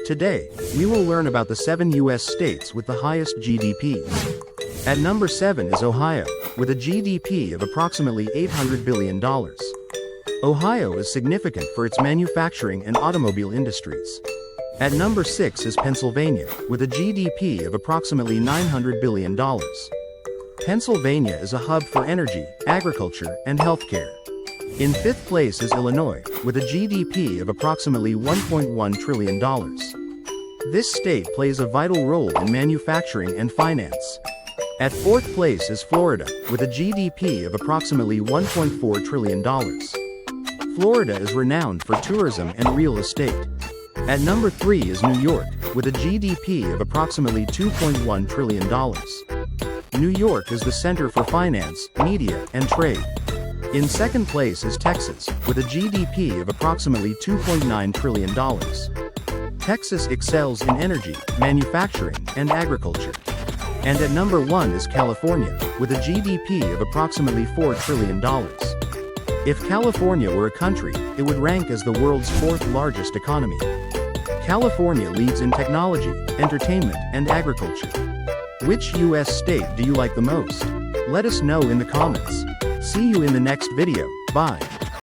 Today, we will learn about the 7 US states with the highest GDPs. At number 7 is Ohio, with a GDP of approximately $800 billion. Ohio is significant for its manufacturing and automobile industries. At number 6 is Pennsylvania, with a GDP of approximately $900 billion. Pennsylvania is a hub for energy, agriculture, and healthcare. In 5th place is Illinois, with a GDP of approximately $1.1 trillion. This state plays a vital role in manufacturing and finance. At 4th place is Florida, with a GDP of approximately $1.4 trillion. Florida is renowned for tourism and real estate. At number 3 is New York, with a GDP of approximately $2.1 trillion. New York is the center for finance, media, and trade. In 2nd place is Texas, with a GDP of approximately $2.9 trillion. Texas excels in energy, manufacturing, and agriculture. And at number 1 is California, with a GDP of approximately $4 trillion. If California were a country, it would rank as the world's 4th largest economy. California leads in technology, entertainment, and agriculture. Which US state do you like the most? Let us know in the comments. See you in the next video. Bye.